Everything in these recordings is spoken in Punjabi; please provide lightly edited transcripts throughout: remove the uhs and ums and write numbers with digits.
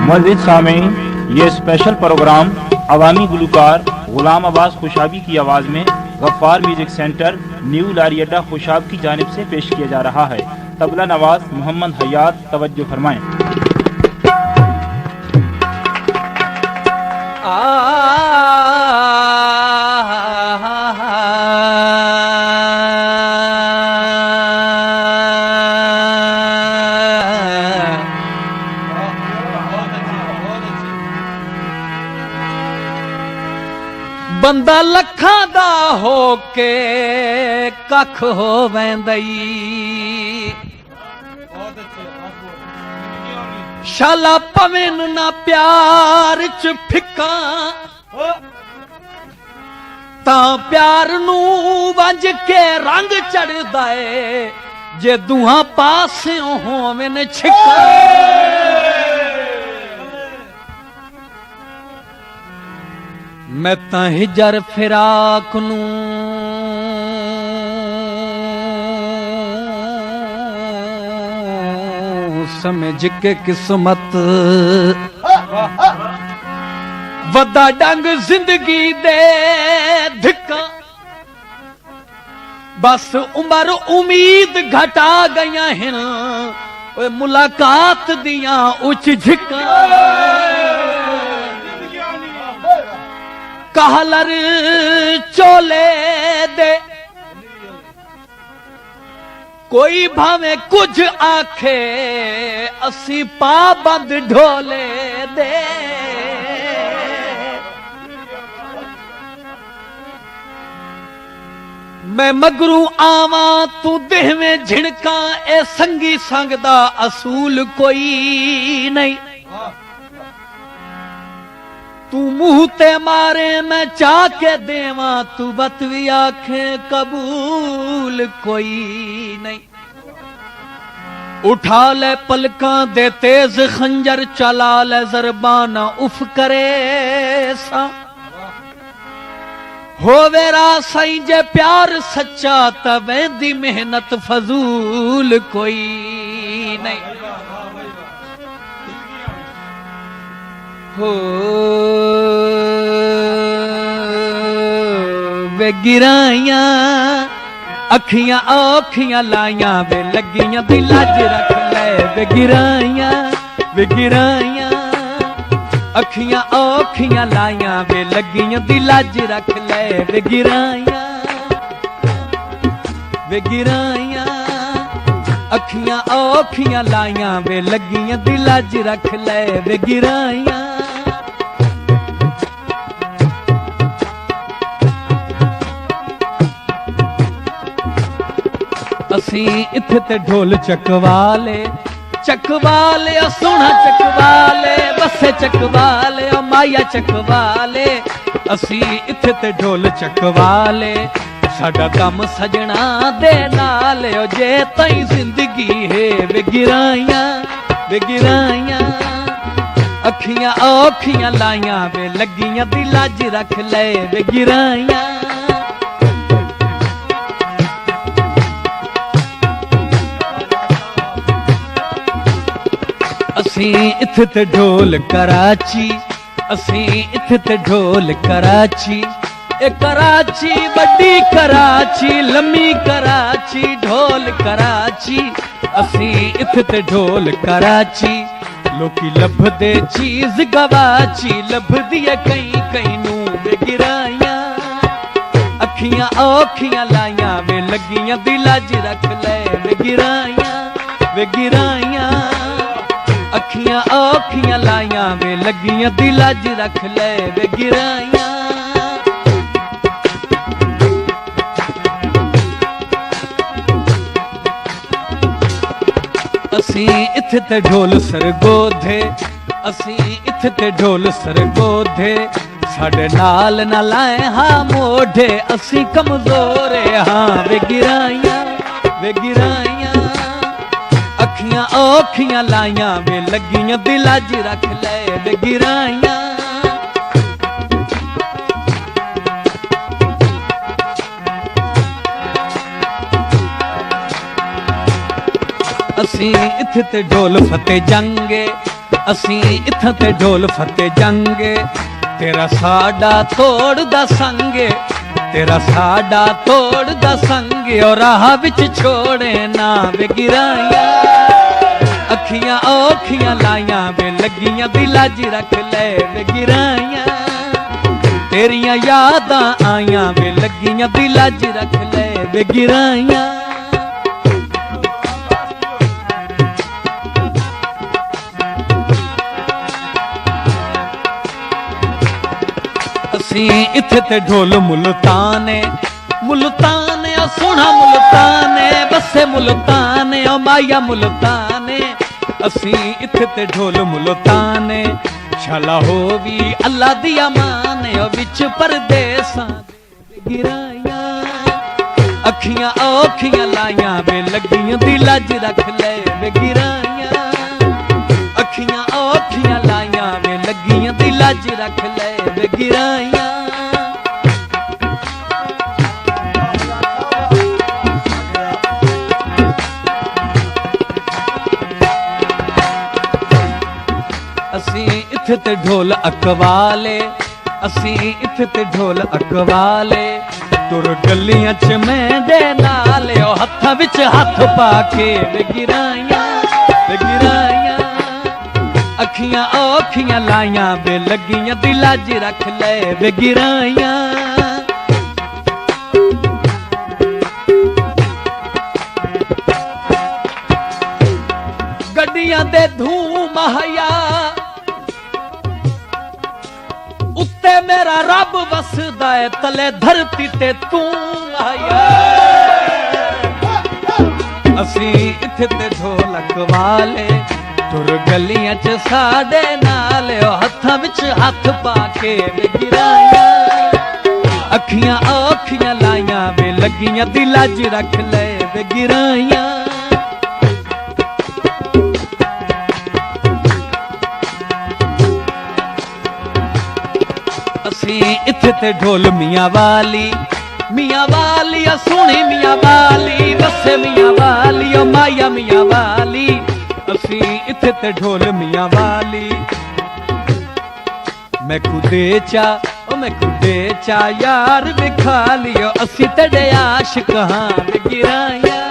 मुअज़्ज़िज़ सामीन, ये स्पेशल प्रोग्राम अवामी गुलकार गुलाम अब्बास खुशाबी की आवाज़ में गफ्फार म्यूजिक सेंटर न्यू लारी अड्डा खुशाब की जानिब से पेश किया जा रहा है। तबला नवाज मोहम्मद हयात, तवज्जो फरमाएं। बंदा लखां दा हो के कख हो वैंदई, शाला पवेन ना प्यार च फिका, तां प्यार नू वंज के रंग चढ़दा है, जे दुहां पासियों होवन छिका। मैं तां हिजर फिराक नू समझ के किस्मत वदा डंग जिंदगी दे धिक्का, बस उमर उम्मीद घटा गया हैं, मुलाकात दियां उच झिका। कहलर चोले दे कोई भावे कुछ आखे, असी पाबंद ढोले दे। मैं मगरू आवा तू देहवें झिणका, ए संगी संग दा असूल कोई नहीं। तू मुंह ते मारे मैं चाह के देवा, तू बतवी आखे कबूल कोई नहीं। उठा ले पलकां दे तेज खंजर, चला ले ज़रबाना उफ करे सा। होवे रासई जे प्यार सच्चा, तवेंदी मेहनत फजूल कोई नहीं। हो वे गिराइयां अखियां औखियां लाइयां, वे लगियां दिल अज रख ले। वे गिराइयां अखियां औखियां लाइयां, वे लगियां दिल अज रख ले। वे गिराइयां अखियां औखियां लाइयां, वे लगियां दिल अज रख ले। वे गिराइयां असी इत्थे ते ढोल चकवाले, चकवाले सोना चकवाले, बसे चकवाले माया चकवाले। असी इत्थे ते ढोल चकवाले, साडा कम सजना दे नाल, जे तई जिंदगी है। वे गिराइयां अखियां औखियां लाइयां, वे लगियां दिल अज रख ले। वे गिराइयां असी इत्थे ते ढोल कराची, असी इत्थे ते ढोल कराची। ए कराची बड़ी कराची, लम्मी कराची, ढोल कराची। असी इत्थे ते ढोल कराची, लोकी लभदे चीज गवाची, लभदी है कई कई नू। वे गिराइयां अखियां औखियां लाइयां, वे लगियां दिल अज रख ले। वे गिराइयां अखियां औखियां लाइयां, वे लगियां दिल अज रख ले। वे गिराइयां असी इत्थे ते ढोल सरगोधे, असी इत्थे ते ढोल सरगोधे। साडे नाल ना लाए हां मोढे, असी कमजोर हां। वे गिराइयां अखियां औखियां लाइयां, वे लगियां दिल अज रख ले। वे गिराइयां असी इत्थे ते ढोल फतेह जंगे, ਅਸੀਂ ਇੱਥਾਂ ਤੇ ਢੋਲ ਫਤਿਹ ਜੰਗੇ ਤੇਰਾ ਸਾਡਾ ਤੋੜਦਾ ਸੰਗੇ ਤੇਰਾ ਸਾਡਾ ਤੋੜਦਾ ਸੰਗੇ ਔਰ ਰਾਹ ਵਿੱਚ ਛੋੜੇ ਨਾ ਵੇ ਗਿਰਾਈਆਂ ਅੱਖੀਆਂ ਔਖੀਆਂ ਲਾਈਆਂ ਵੇ ਲੱਗੀਆਂ ਦਿਲਾਂ 'ਚ ਰੱਖ ਲੈ ਵੇ ਗਿਰਾਈਆਂ ਤੇਰੀਆਂ ਯਾਦਾਂ ਆਈਆਂ ਵੇ ਲੱਗੀਆਂ ਦਿਲਾਂ 'ਚ ਰੱਖ ਲੈ ਵੇ ਗਿਰਾਈਆਂ ਅਸੀਂ ਇੱਥੇ ਤੇ ਢੋਲ ਮੁਲਤਾਨੇ ਮੁਲਤਾਨੇ ਆ ਸੋਹਣਾ ਮੁਲਤਾਨੇ ਬੱਸੇ ਮੁਲਤਾਨੇ ਓ ਮਾਇਆ ਮੁਲਤਾਨੇ ਅਸੀਂ ਇੱਥੇ ਤੇ ਢੋਲ ਮੁਲਤਾਨੇ ਛਾਲਾ ਹੋ ਵੀ ਅੱਲਾ ਦੀ ਅਮਾਨ ਓ ਵਿੱਚ ਪਰਦੇਸਾਂ ਗਿਰਾਈਆਂ ਅੱਖੀਆਂ ਔਖੀਆਂ ਲਾਈਆਂ ਵੇ ਲੱਗੀਆਂ ਦਿਲਾਂ 'ਚ ਰੱਖ ਲੈ ਵੇ ਗਿਰਾਈਆਂ ਅੱਖੀਆਂ ਔਖੀਆਂ ਲਾਈਆਂ ਵੇ ਲੱਗੀਆਂ ਦਿਲਾਂ 'ਚ ਰੱਖ ਲੈ ਵੇ ਗਿਰਾਈਆਂ ਅਸੀਂ ਇੱਥੇ ਤੇ ਢੋਲ ਅਕਵਾਲੇ ਅਸੀਂ ਇੱਥੇ ਤੇ ਢੋਲ ਅਕਵਾਲੇ ਤੁਰ ਗਲੀਆਂ 'ਚ ਮੈਂ ਦੇ ਨਾਲ ਓ ਹੱਥਾਂ ਵਿੱਚ ਹੱਥ ਪਾ ਕੇ ਵੇ ਗਿਰਾਈਆਂ ਅੱਖੀਆਂ ਔਖੀਆਂ ਲਾਈਆਂ ਵੇ ਲੱਗੀਆਂ ਦਿਲਾਂ 'ਚ ਰੱਖ ਲੈ ਵੇ ਗਿਰਾਈਆਂ ਗੱਡੀਆਂ ਦੇ ਧੂਮ ਹਯਾ ਉੱਤੇ ਮੇਰਾ ਰੱਬ ਵਸਦਾ ਏ ਤਲੇ ਧਰਤੀ ਤੇ ਤੂੰ ਆਇਆ ਅਸੀਂ ਇੱਥੇ ਤੇ ਢੋਲਕ ਵਾਲੇ ਤੁਰ ਗਲੀਆਂ 'ਚ ਸਾਡੇ ਨਾਲ ਓ ਹੱਥਾਂ ਵਿੱਚ ਹੱਥ ਪਾ ਕੇ ਵੇ ਗਿਰਾਈਆਂ ਅੱਖੀਆਂ ਔਖੀਆਂ ਲਾਈਆਂ ਵੇ ਲੱਗੀਆਂ ਦਿਲਾਂ 'ਚ ਰੱਖ ਲੈ ਵੇ ਗਿਰਾਈਆਂ ਅਸੀਂ ਇੱਥੇ ਤੇ ਢੋਲ ਮੀਆਂ ਵਾਲੀ ਆ ਸੋਹਣੀ ਮੀਆਂ ਵਾਲੀ ਬੱਸੇ ਮੀਆਂ ਵਾਲੀ ਓ ਮਾਇਆ ਮੀਆਂ ਵਾਲੀ ਅਸੀਂ ਇੱਥੇ ਤੇ ਢੋਲ ਮੀਆਂ ਵਾਲੀ ਮੈਂ ਖੁਦੇ ਚਾ ਯਾਰ ਵਿਖਾ ਲਿਓ ਅਸੀਂ ਤੇਰੇ ਆਸ਼ਿਕ ਹਾਂ ਵੇ ਗਿਰਾਈਆਂ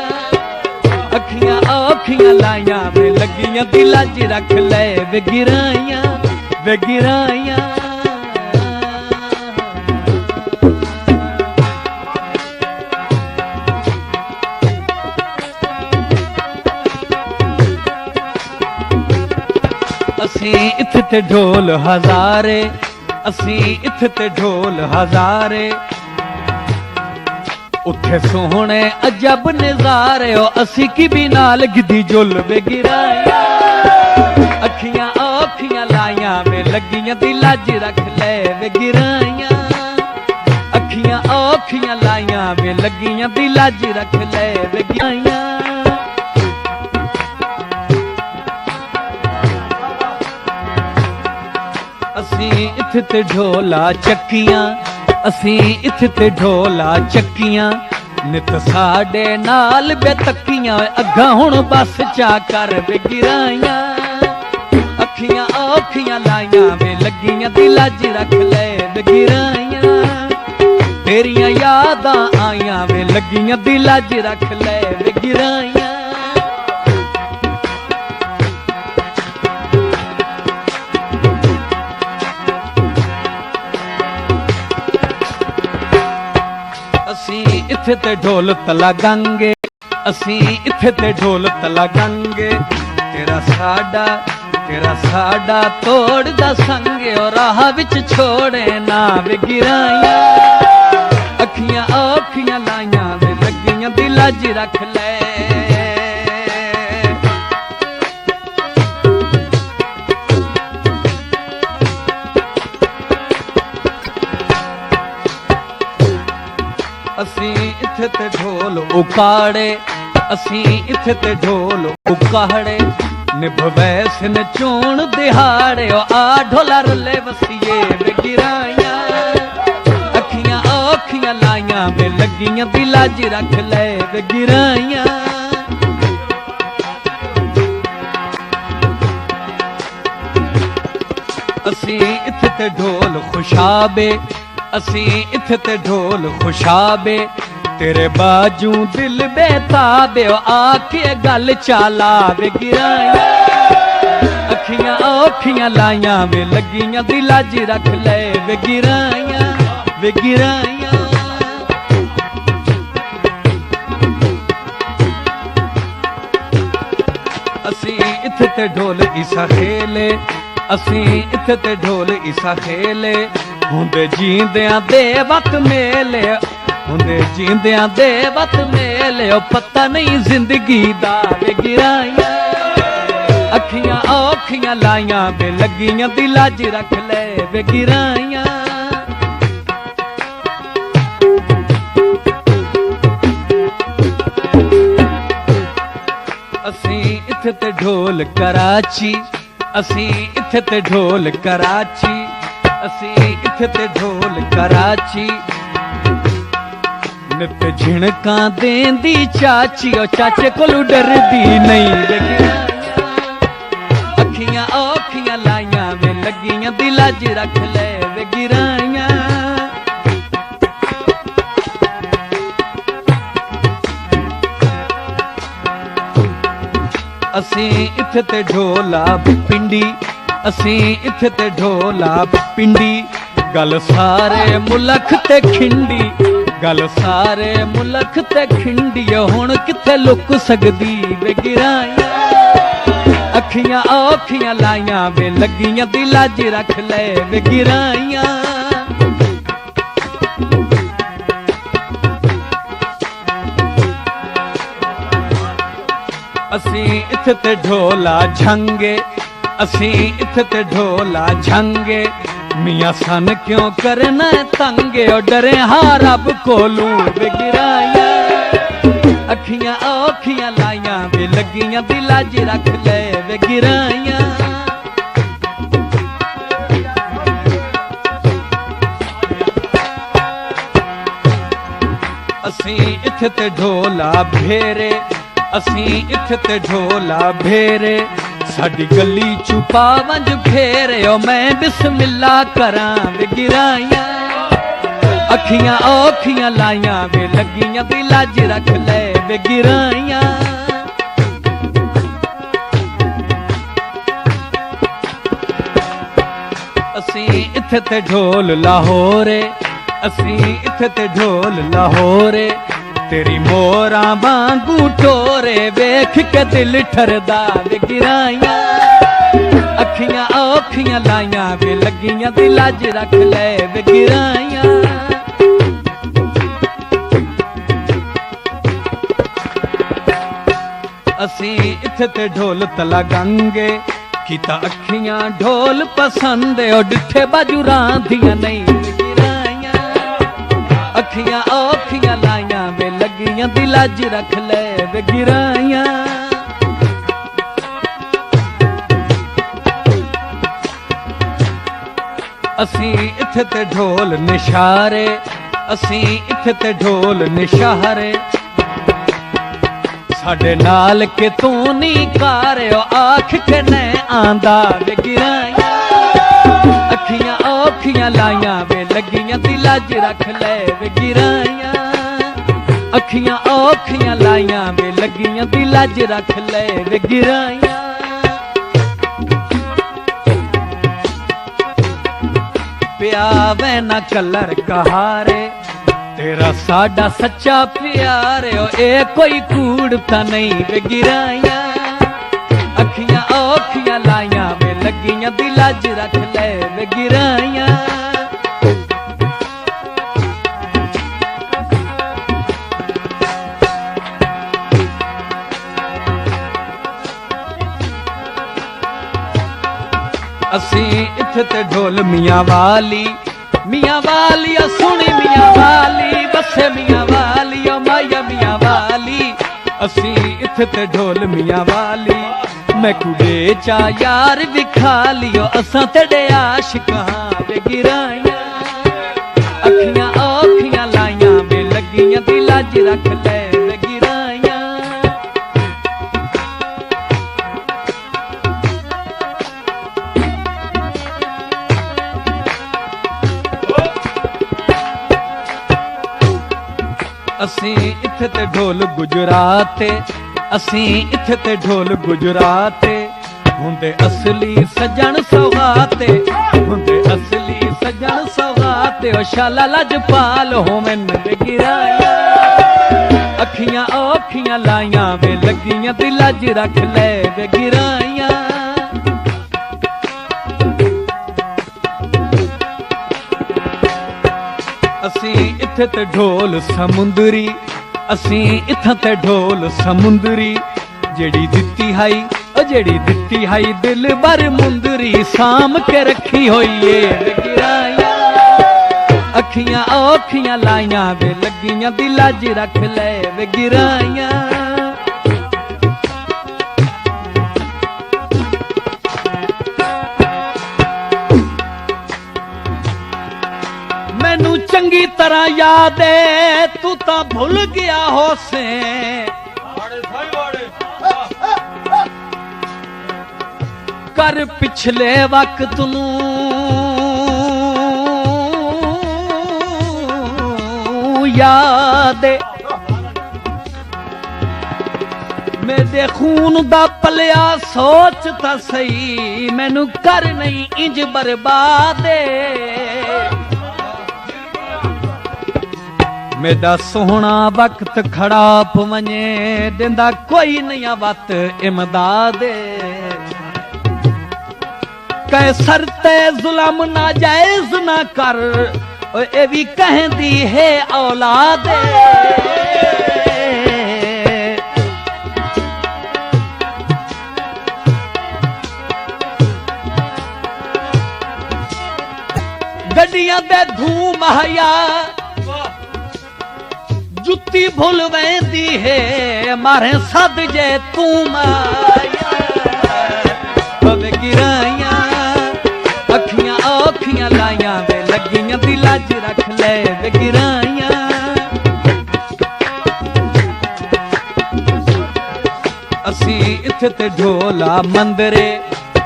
ਅੱਖੀਆਂ ਔਖੀਆਂ ਲਾਈਆਂ ਵੇ ਲੱਗੀਆਂ ਦਿਲਾਂ 'ਚ ਰੱਖ ਲੈ ਵੇ ਗਿਰਾਈਆਂ ਵੇ ਗਿਰਾਈਆਂ ਅਸੀਂ ਇੱਥੇ ਤੇ ਢੋਲ ਹਜ਼ਾਰੇ ਅਸੀਂ ਇੱਥੇ ਤੇ ਢੋਲ ਹਜ਼ਾਰੇ ਉੱਥੇ ਸੋਹਣੇ ਅਜਬ ਨਜ਼ਾਰੇ ਓ ਅਸੀਂ ਕੀ ਵੀ ਨਾਲ ਗਿੱਦੀ ਜੁਲ ਵੇ ਗਿਰਾਈਆਂ ਅੱਖੀਆਂ ਔਖੀਆਂ ਲਾਈਆਂ ਵੇ ਲੱਗੀਆਂ ਦਿਲਾਂ 'ਚ ਰੱਖ ਲੈ ਵੇ ਗਿਰਾਈਆਂ ਅੱਖੀਆਂ ਔਖੀਆਂ ਲਾਈਆਂ ਵੇ ਲੱਗੀਆਂ ਦਿਲਾਂ 'ਚ ਰੱਖ ਲੈ ਵੇ ਗਿਰਾਈਆਂ ਅਸੀਂ ਇੱਥੇ ਤੇ ਢੋਲਾ ਚੱਕੀਆਂ ਅਸੀਂ ਇੱਥੇ ਤੇ ਢੋਲਾ ਚੱਕੀਆਂ ਨਿਤ ਸਾਡੇ ਨਾਲ ਬੇਤਕੀਆਂ ਅੱਗਾ ਹੁਣ ਬਸ ਚਾ ਕਰ ਵੇ ਗਿਰਾਈਆਂ ਅੱਖੀਆਂ ਔਖੀਆਂ ਲਾਈਆਂ ਵੇ ਲੱਗੀਆਂ ਦਿਲਾਂ 'ਚ ਰੱਖ ਲੈ ਵੇ ਗਿਰਾਈਆਂ ਤੇਰੀਆਂ ਯਾਦਾਂ ਆਈਆਂ ਵੇ ਲੱਗੀਆਂ ਦਿਲਾਂ 'ਚ ਰੱਖ ਲੈ ਵੇ ਗਿਰਾਈਆਂ ਅਸੀਂ ਇੱਥੇ ਤੇ ਢੋਲ ਤਲਾ ਗੰਗੇ ਅਸੀਂ ਇੱਥੇ ਤੇ ਢੋਲ ਤਲਾ ਗੰਗੇ ਤੇਰਾ ਸਾਡਾ ਤੋੜਦਾ ਸੰਗੇ ਓ ਰਾਹ ਵਿੱਚ ਛੋੜੇ ਨਾ ਵੇ ਗਿਰਾਈਆਂ ਅੱਖੀਆਂ ਔਖੀਆਂ ਲਾਈਆਂ ਵੇ ਲੱਗੀਆਂ ਦਿਲਾਂ 'ਚ ਰੱਖ ਲੈ ਅਸੀਂ ਇੱਥੇ ਤੇ ਢੋਲ ਉਕਾੜੇ ਅਸੀਂ ਇੱਥੇ ਤੇ ਢੋਲ ਉਕਾੜੇ ਨਿਭਵੈ ਸਿਨ ਚੋਣ ਦਿਹਾੜੇ ਆ ਢੋਲਾ ਰਲੇ ਵਸੀਏ ਵੇ ਗਿਰਾਈਆਂ ਅੱਖੀਆਂ ਔਖੀਆਂ ਲਾਈਆਂ ਵੇ ਲੱਗੀਆਂ ਦਿਲਾਂ 'ਚ ਰੱਖ ਲੈ ਵੇ ਗਿਰਾਈਆਂ ਅਸੀਂ ਇੱਥੇ ਤੇ ਢੋਲ ਖੁਸ਼ਾਬੇ, ਅਸੀਂ ਇੱਥੇ ਤੇ ਢੋਲ ਖੁਸ਼ਾਬੇ, ਤੇਰੇ ਬਾਜੂ ਦਿਲ ਬੇਤਾਬੇ ਆ ਕੇ ਗੱਲ ਚਾਲਾਵੇ ਗਿਰਾਇਆ, ਅੱਖੀਆਂ ਔਖੀਆਂ ਲਾਈਆਂ ਵੇ ਲੱਗੀਆਂ ਦਿਲਾਂ 'ਚ ਰੱਖ ਲੈ ਵੇ ਗਿਰਾਇਆ ਵੇ ਗਿਰਾਇਆ। ਅਸੀਂ ਇੱਥੇ ਤੇ ਢੋਲ ਈਸਾ ਖੇਲੇ, ਅਸੀਂ ਇੱਥੇ ਤੇ ਢੋਲ ਈਸਾ ਖੇਲੇ, ਹੁੰਦੇ ਜੀਂਦਿਆਂ ਦੇ ਵਕਤ ਮੇਲੇ, ਹੁੰਦੇ ਜੀਂਦਿਆਂ ਦੇ ਵਕਤ ਮੇਲੇ, ਉਹ ਪਤਾ ਨਹੀਂ ਜ਼ਿੰਦਗੀ ਦਾ ਵੇ ਗਿਰਾਇਆ, ਅੱਖੀਆਂ ਔਖੀਆਂ ਲਾਈਆਂ ਵੇ ਲੱਗੀਆਂ ਦਿਲਾਂ 'ਚ ਰੱਖ ਲੈ ਵੇ ਗਿਰਾਇਆ। ਅਸੀਂ ਇੱਥੇ ਤੇ ਢੋਲ ਕਰਾਚੀ, ਅਸੀਂ ਇੱਥੇ ਤੇ ਢੋਲ ਕਰਾਚੀ, ਅਸੀਂ ਇੱਥੇ ਤੇ ਢੋਲ ਕਰਾਚੀ, ਨਿਤ ਝਿਣਕਾਂ ਦੇਂਦੀ ਚਾਚੀ, ਉਹ ਚਾਚੇ ਕੋਲੋਂ ਡਰਦੀ ਨਹੀਂ ਵੇ ਗਿਰਾਇਆ, ਅੱਖੀਆਂ ਔਖੀਆਂ ਲਾਈਆਂ ਵੇ ਲੱਗੀਆਂ ਦਿਲਾਂ 'ਚ ਰੱਖ ਲੈ ਵੇ ਗਿਰਾਇਆ। ਅਸੀਂ ਇੱਥੇ ਤੇ ਢੋਲਾ ਪਿੰਡੀ, ਅਸੀਂ ਇੱਥੇ ਤੇ ਢੋਲਾ ਪਿੰਡੀ, ਗੱਲ ਸਾਰੇ ਮੁਲਕ ਤੇ ਖਿੰਡੀ, ਗੱਲ ਸਾਰੇ ਮੁਲਕ ਤੇ ਖਿੰਡੀ, ਹੁਣ ਕਿੱਥੇ ਲੁਕ ਸਕਦੀ ਵੇ ਗਿਰਾਇਆ, ਅੱਖੀਆਂ ਔਖੀਆਂ ਲਾਈਆਂ ਵੇ ਲੱਗੀਆਂ ਦਿਲਾਂ 'ਚ ਰੱਖ ਲੈ ਵੇ ਗਿਰਾਇਆ। ਅਸੀਂ ਇੱਥੇ ਤੇ ਢੋਲਾ ਝੰਗੇ, ਅਸੀਂ ਇੱਥੇ ਤੇ ਢੋਲਾ ਝੰਗੇ, ਮੀਆਂ ਸਨ ਕਿਉਂ ਕਰਨਾ ਤੰਗੇ, ਉਹ ਡਰੇ ਹਾਂ ਰੱਬ ਕੋਲੋਂ ਵੇ ਗਿਰਾਇਆ, ਅੱਖੀਆਂ ਔਖੀਆਂ ਲਾਈਆਂ ਵੇ ਲੱਗੀਆਂ ਦਿਲਾਂ 'ਚ ਰੱਖ ਲੈ ਵੇ ਗਿਰਾਇਆ। ਅਸੀਂ ਇੱਥੇ ਤੇ ਢੋਲਾ ਭੇਰੇ, ਅਸੀਂ ਇੱਥੇ ਤੇ ਢੋਲਾ ਭੇਰੇ, ਸਾਡੀ ਗਲੀ ਚੋਂ ਪਾਵੰਜ ਫੇਰੇ, ਓ ਮੈਂ ਬਿਸਮਿल्ला ਕਰਾਂ ਵੇ ਗਿਰਾਇਆ, ਅੱਖੀਆਂ ਔਖੀਆਂ ਲਾਈਆਂ ਵੇ ਲੱਗੀਆਂ ਦਿਲਾਂ 'ਚ ਰੱਖ ਲੈ ਵੇ ਗਿਰਾਇਆ। ਅਸੀਂ ਇੱਥੇ ਤੇ ਢੋਲ ਲਾਹੌਰੇ, ਅਸੀਂ ਇੱਥੇ ਤੇ ਢੋਲ ਲਾਹੌਰੇ, ਤੇਰੀ ਮੋਰਾਂ ਵਾਂਗੂ ਟੋਰੇ, ਵੇਖ ਕੇ ਦਿਲ ਠਰਦਾ ਵੇ ਗਿਰਾਇਆ, ਅੱਖੀਆਂ ਔਖੀਆਂ ਲਾਈਆਂ ਵੇ ਲੱਗੀਆਂ ਦਿਲਾਂ 'ਚ ਰੱਖ ਲੈ ਵੇ ਗਿਰਾਇਆ। ਅਸੀਂ ਇੱਥੇ ਤੇ ਢੋਲ ਤਲਾ ਗੰਗੇ, ਕੀਤਾ ਅੱਖੀਆਂ ਢੋਲ ਪਸੰਦ, ਉਹ ਡਿੱਠੇ ਬਾਜੂ ਰਾਂਦੀਆਂ ਨਹੀਂ ਵੇ ਗਿਰਾਇਆ, ਅੱਖੀਆਂ ਔਖੀਆਂ ਲਾਈਆਂ ਵੇ ਲੱਗੀਆਂ ਦਿਲਾਂ 'ਚ ਰੱਖ ਲੈ ਵੇ ਗਿਰਾਇਆ। ਅਸੀਂ ਇੱਥੇ ਤੇ ਢੋਲ ਨਿਸ਼ਾਰੇ, ਅਸੀਂ ਇੱਥੇ ਤੇ ਢੋਲ ਨਿਸ਼ਾਰੇ, ਸਾਡੇ ਨਾਲ ਕਿ ਤੂੰ ਨਹੀਂ ਕਾਰਿਓ, ਆਖ ਕੇ ਨੈ ਆਂਦਾ ਵੇ ਗਿਰਾਇਆ, ਅੱਖੀਆਂ ਔਖੀਆਂ ਲਾਈਆਂ ਵੇ ਲੱਗੀਆਂ ਦਿਲਾਂ 'ਚ ਰੱਖ ਲੈ ਵੇ ਗਿਰਾਇਆ, ਅੱਖੀਆਂ ਔਖੀਆਂ ਲਾਈਆਂ ਵੇ ਲੱਗੀਆਂ ਦਿਲਾਂ 'ਚ ਰੱਖ ਲੈ ਵੇ ਗਿਰਾਇਆ। ਪਿਆਵੇ ਨਾ ਕਲਰ ਕਹਾਰੇ, ਤੇਰਾ ਸਾਡਾ ਸੱਚਾ ਪਿਆਰਿਓ, ਇਹ ਕੋਈ ਕੂੜ ਤਾਂ ਨਹੀਂ ਵੇ ਗਿਰਾਇਆ, ਅੱਖੀਆਂ ਔਖੀਆਂ ਲਾਈਆਂ ਵੇ ਲੱਗੀਆਂ ਦਿਲਾਂ 'ਚ ਰੱਖ ਲੈ ਵੇ ਗਿਰਾਇਆ। ਅਸੀਂ ਇੱਥੇ ਤੇ ਢੋਲ ਮੀਆਂ ਵਾਲੀ, ਮੀਆਂ ਵਾਲੀ ਸੁਣੀ ਮੀਆਂ ਵਾਲੀ, ਬਸੇ ਮੀਆਂ ਵਾਲੀ ਓ ਮਾਇਆ ਮੀਆਂ ਵਾਲੀ, ਅਸੀਂ ਇੱਥੇ ਤੇ ਢੋਲ ਮੀਆਂ ਵਾਲੀ, मैं कुड़े चा यार विखा लियो असां तेरे आशिकां वे गिराइयां अखियां औखियां लाइयां वे लगियां दिलां च रख ले वे गिराइयां। ਅਸੀਂ ਇੱਥੇ ਤੇ ਢੋਲ ਗੁਜਰਾਤ ਤੇ, ਅਸੀਂ ਇੱਥੇ ਤੇ ਢੋਲ ਗੁਜਰਾਤ ਤੇ, ਹੁੰਦੇ ਅਸਲੀ ਸੱਜਣ ਸੌਗਾਤੇ, ਹੁੰਦੇ ਅਸਲੀ ਸੱਜਣ ਸੌਗਾਤੇ। ਓ ਸ਼ਾਲਾ ਲਜਪਾਲ ਹੋਵੇਂ ਵੇ ਗਿਰਾਇਆ, ਅੱਖੀਆਂ ਔਖੀਆਂ ਲਾਈਆਂ ਵੇ ਲੱਗੀਆਂ ਦਿਲਾਂ 'ਚ ਰੱਖ ਲੈ ਵੇ ਗਿਰਾਈਆਂ। ਅਸੀਂ ਇੱਥੇ ਤੇ ਢੋਲ ਸਮੁੰਦਰੀ, ਅਸੀਂ ਇੱਥੇ ਤੇ ਢੋਲ ਸਮੁੰਦਰੀ, ਜਿਹੜੀ ਦਿੱਤੀ ਹਾਈ ਉਹ ਜਿਹੜੀ ਦਿੱਤੀ ਹਾਈ ਦਿਲ ਬਰ ਮੁੰਦਰੀ, ਸਾਂਭ ਕੇ ਰੱਖੀ ਹੋਈ ਏ ਵੇ ਗਿਰਾਈਆਂ। ਅੱਖੀਆਂ ਔਖੀਆਂ ਲਾਈਆਂ ਵੇ ਲੱਗੀਆਂ ਦਿਲਾਂ 'ਚ ਰੱਖ ਲੈ ਵੇ ਗਿਰਾਈਆਂ। ਮੈਨੂੰ ਚੰਗੀ ਤਰ੍ਹਾਂ ਯਾਦ ਏ ਤੂੰ ਤਾਂ ਭੁੱਲ ਗਿਆ ਹੋਸੇ, ਕਰ ਪਿਛਲੇ ਵਕਤ ਨੂੰ ਯਾਦ ਏ, ਮੇਰੇ ਖੂਨ ਦਾ ਪਲਿਆ ਸੋਚ ਤਾਂ ਸਹੀ, ਮੈਨੂੰ ਕਰ ਨਹੀਂ ਇੰਜ ਬਰਬਾਦ ਏ। ਮੇਰਾ ਸੋਹਣਾ ਵਕਤ ਖੜਾ ਪਵਨੇ, ਦਿੰਦਾ ਕੋਈ ਨਹੀਂ ਵਤ ਇਮਦਾਦ ਏ। कैसर ते जुल्म नाजायज ना कर, ए भी कहंदी है औलाद। गड्डियां दे धूम हया जुत्ती भुल वेंदी है, मारे सद जे तू माया पवे गिराइया। ਅੱਖੀਆਂ ਔਖੀਆਂ ਲਾਈਆਂ ਵੇ ਲੱਗੀਆਂ ਦਿਲਾਂ 'ਚ ਰੱਖ ਲੈ ਵੇ ਗਿਰਾਈਆਂ। ਅਸੀਂ ਇੱਥੇ ਤੇ ਢੋਲਾ ਮੰਦਰੇ,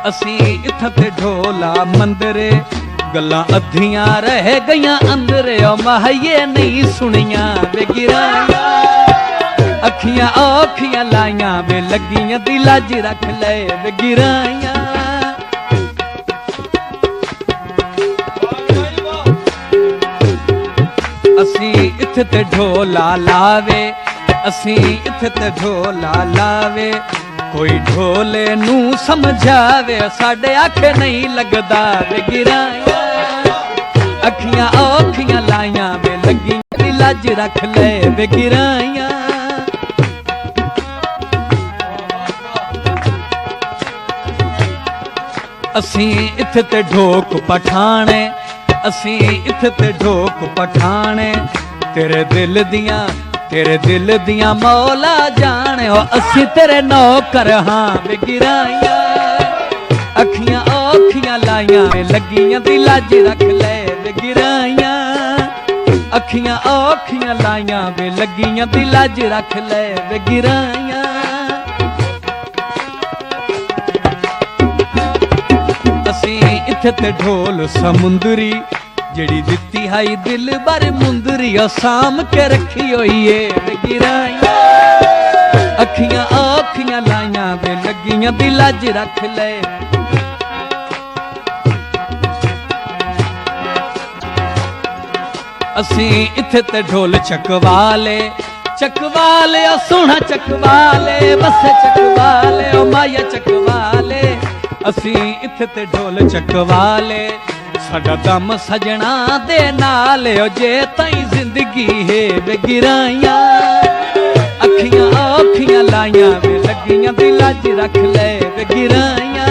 ਅਸੀਂ ਇੱਥੇ ਤੇ ਢੋਲਾ ਮੰਦਰੇ, ਗੱਲਾਂ ਅੱਧੀਆਂ ਰਹਿ ਗਈਆਂ ਅੰਦਰੇ, ਓ ਮਾਹੀਏ ਨਹੀਂ ਸੁਣੀਆਂ ਵੇ ਗਿਰਾਈਆਂ। ਅੱਖੀਆਂ ਔਖੀਆਂ ਲਾਈਆਂ ਵੇ ਲੱਗੀਆਂ ਦਿਲਾਂ 'ਚ ਰੱਖ ਲੈ ਵੇ ਗਿਰਾਈਆਂ। ਅਸੀਂ ਇੱਥੇ ਤੇ ਢੋਲਾ ਲਾਵੇ, ਅਸੀਂ ਇੱਥੇ ਤੇ ਢੋਲਾ ਲਾਵੇ, ਕੋਈ ਢੋਲੇ ਨੂੰ ਸਮਝਾਵੇ, ਸਾਡੇ ਆਖੇ ਨਹੀਂ ਲੱਗਦਾ ਵੇ ਗਿਰਾਈਆਂ। ਅੱਖੀਆਂ ਔਖੀਆਂ ਲਾਈਆਂ ਵੇ ਲੱਗੀਆਂ ਦਿਲਾਂ 'ਚ ਰੱਖ ਲੈ ਵੇ ਗਿਰਾਈਆਂ। ਅਸੀਂ ਇੱਥੇ ਤੇ ਢੋਕ ਪਠਾਣੇ, ਅਸੀਂ ਇੱਥੇ ਤੇ ਢੋਕ ਪਠਾਣੇ, ਤੇਰੇ ਦਿਲ ਦੀਆਂ ਮੌਲਾ ਜਾਣੇ, ਹੋ ਅਸੀਂ ਤੇਰੇ ਨੌਕਰ ਹਾਂ ਵੇ ਗਿਰਾਈਆਂ। ਅੱਖੀਆਂ ਔਖੀਆਂ ਲਾਈਆਂ ਵੇ ਲੱਗੀਆਂ ਦਿਲਾਂ 'ਚ ਰੱਖ ਲੈ ਵੇ ਗਿਰਾਈਆਂ। ਅੱਖੀਆਂ ਔਖੀਆਂ ਲਾਈਆਂ ਵੇ ਲੱਗੀਆਂ ਦਿਲਾਂ 'ਚ ਰੱਖ ਲੈ ਵੇ ਗਿਰਾਈਆਂ। ਅਸੀਂ ਇੱਥੇ ਤੇ ਢੋਲ ਸਮੁੰਦਰੀ, ਜਿਹੜੀ ਦਿੱਤੀ ਹਾਈ ਦਿਲ ਬਰ ਮੁੰਦਰੀ, ਉਹ ਸਾਂਭ ਕੇ ਰੱਖੀ ਹੋਈ ਏ ਵੇ ਗਿਰਾਈਆਂ। ਅੱਖੀਆਂ ਔਖੀਆਂ ਲਾਈਆਂ ਵੇ ਲੱਗੀਆਂ ਦਿਲਾਂ 'ਚ ਰੱਖ ਲੈ। ਅਸੀਂ ਇੱਥੇ ਤੇ ਢੋਲ ਚਕਵਾਲੇ, ਚਕਵਾਲੇ ਓ ਸੋਹਣਾ ਚਕਵਾਲੇ, ਬਸੇ ਚਕਵਾਲੇ ਓ ਮਾਇਆ ਚਕਵਾਲੇ। ਅਸੀਂ ਇੱਥੇ ਤੇ ਢੋਲ ਚਕਵਾਲੇ, ਸਾਡਾ ਦਮ ਸਜਣਾ ਦੇ ਨਾਲ, ਓ ਜੇ ਤਾਈ ਜ਼ਿੰਦਗੀ ਹੈ ਵੇ ਗਿਰਾਈਆਂ। ਅੱਖੀਆਂ ਔਖੀਆਂ ਲਾਈਆਂ ਵੇ ਲੱਗੀਆਂ ਦਿਲਾਂ 'ਚ ਰੱਖ ਲੈ ਵੇ ਗਿਰਾਈਆਂ।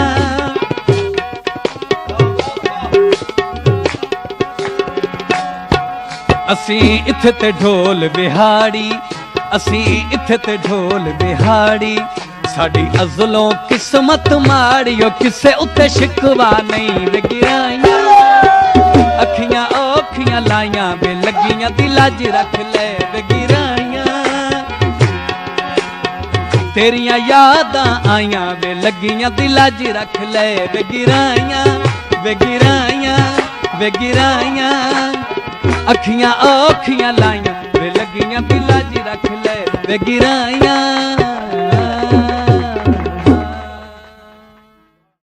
ਅਸੀਂ ਇੱਥੇ ਤੇ ਢੋਲ ਬਿਹਾੜੀ, ਅਸੀਂ ਇੱਥੇ ਤੇ ਢੋਲ ਬਿਹਾੜੀ, ਸਾਡੀ ਅਜ਼ਲੋਂ ਕਿਸਮਤ ਮਾੜੀ, ਓ ਕਿਸੇ ਉੱਤੇ ਸ਼ਿਕਵਾ ਨਹੀਂ ਵੇ ਗਿਰਾਈਆਂ। ਅੱਖੀਆਂ ਔਖੀਆਂ ਲਾਈਆਂ ਵੇ ਲੱਗੀਆਂ ਦਿਲਾਂ 'ਚ ਰੱਖ ਲੈ ਵੇ ਗਿਰਾਈਆਂ। ਤੇਰੀਆਂ ਯਾਦਾਂ ਆਈਆਂ ਵੇ ਲੱਗੀਆਂ ਦਿਲਾਂ 'ਚ ਰੱਖ ਲੈ ਵੇ ਗਿਰਾਈਆਂ ਵੇ ਗਿਰਾਈਆਂ ਵੇ ਗਿਰਾਈਆਂ। ਅੱਖੀਆਂ ਔਖੀਆਂ ਲਾਈਆਂ ਵੇ ਲੱਗੀਆਂ बिला जी रख ले वे गिराइया